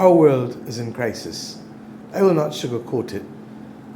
Our world is in crisis. I will not sugarcoat it.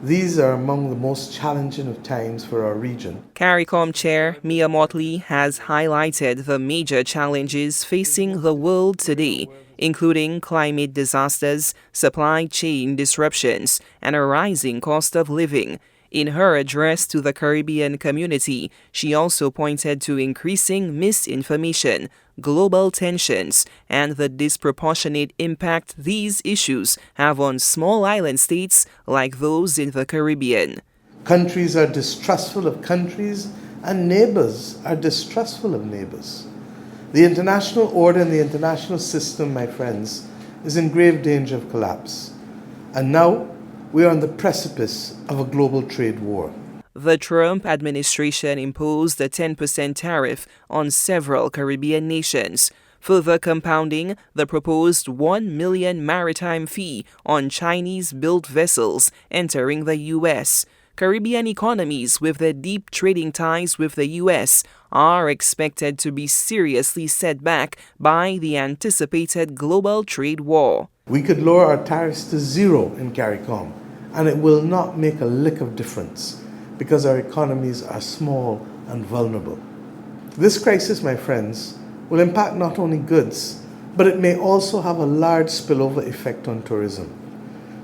These are among the most challenging of times for our region. CARICOM Chair Mia Motley has highlighted the major challenges facing the world today, including climate disasters, supply chain disruptions, and a rising cost of living. In her address to the Caribbean community, she also pointed to increasing misinformation, global tensions, and the disproportionate impact these issues have on small island states like those in the Caribbean. Countries are distrustful of countries, and neighbors are distrustful of neighbors. The international order and the international system, my friends, is in grave danger of collapse. And now, we are on the precipice of a global trade war. The Trump administration imposed a 10% tariff on several Caribbean nations, further compounding the proposed $1 million maritime fee on Chinese-built vessels entering the U.S. Caribbean economies with their deep trading ties with the U.S. are expected to be seriously set back by the anticipated global trade war. We could lower our tariffs to zero in CARICOM, and it will not make a lick of difference because our economies are small and vulnerable. This crisis, my friends, will impact not only goods, but it may also have a large spillover effect on tourism.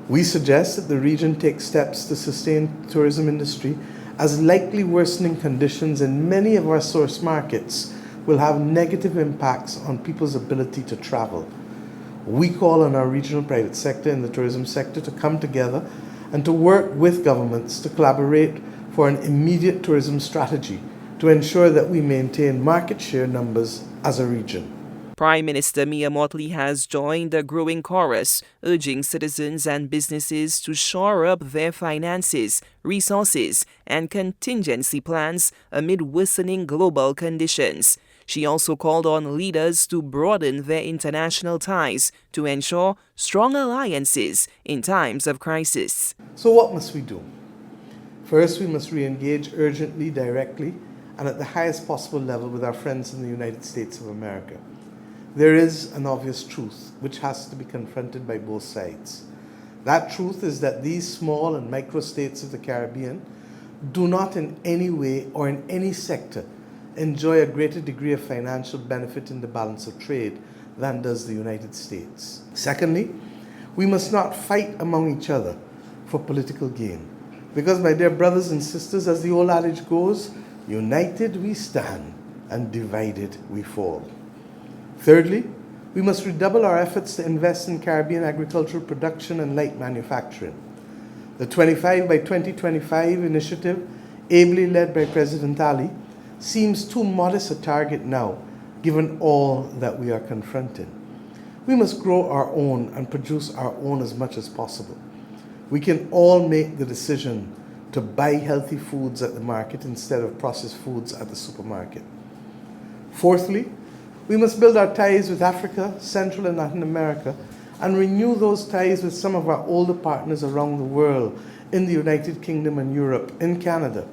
We suggest that the region take steps to sustain the tourism industry, as likely worsening conditions in many of our source markets will have negative impacts on people's ability to travel. We call on our regional private sector and the tourism sector to come together and to work with governments to collaborate for an immediate tourism strategy to ensure that we maintain market share numbers as a region. Prime Minister Mia Motley has joined the growing chorus, urging citizens and businesses to shore up their finances, resources, and contingency plans amid worsening global conditions. She also called on leaders to broaden their international ties to ensure strong alliances in times of crisis. So what must we do? First, we must re-engage urgently, directly, and at the highest possible level with our friends in the United States of America. There is an obvious truth which has to be confronted by both sides. That truth is that these small and micro-states of the Caribbean do not in any way or in any sector enjoy a greater degree of financial benefit in the balance of trade than does the United States. Secondly, we must not fight among each other for political gain. Because, my dear brothers and sisters, as the old adage goes, united we stand and divided we fall. Thirdly, we must redouble our efforts to invest in Caribbean agricultural production and light manufacturing. The 25 by 2025 initiative, ably led by President Ali, seems too modest a target now, given all that we are confronting. We must grow our own and produce our own as much as possible. We can all make the decision to buy healthy foods at the market instead of processed foods at the supermarket. Fourthly, we must build our ties with Africa, Central and Latin America, and renew those ties with some of our older partners around the world, in the United Kingdom and Europe, in Canada.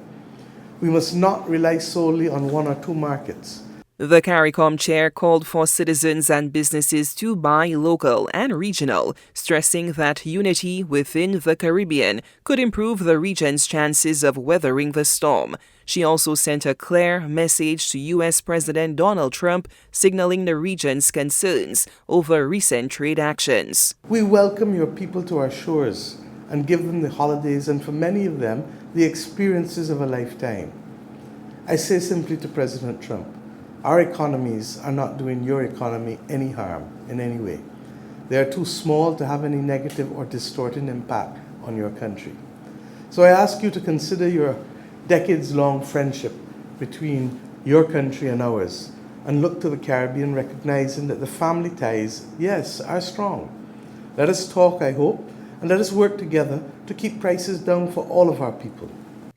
We must not rely solely on one or two markets. The CARICOM chair called for citizens and businesses to buy local and regional, stressing that unity within the Caribbean could improve the region's chances of weathering the storm. She also sent a clear message to U.S. President Donald Trump, signaling the region's concerns over recent trade actions. We welcome your people to our shores and give them the holidays, and for many of them, the experiences of a lifetime. I say simply to President Trump, our economies are not doing your economy any harm in any way. They are too small to have any negative or distorting impact on your country. So I ask you to consider your decades-long friendship between your country and ours, and look to the Caribbean, recognizing that the family ties, yes, are strong. Let us talk, I hope, and let us work together to keep prices down for all of our people.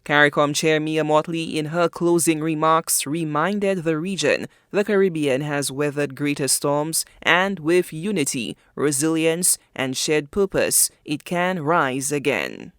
CARICOM Chair Mia Motley, in her closing remarks, reminded the region the Caribbean has weathered greater storms, and with unity, resilience, and shared purpose, it can rise again.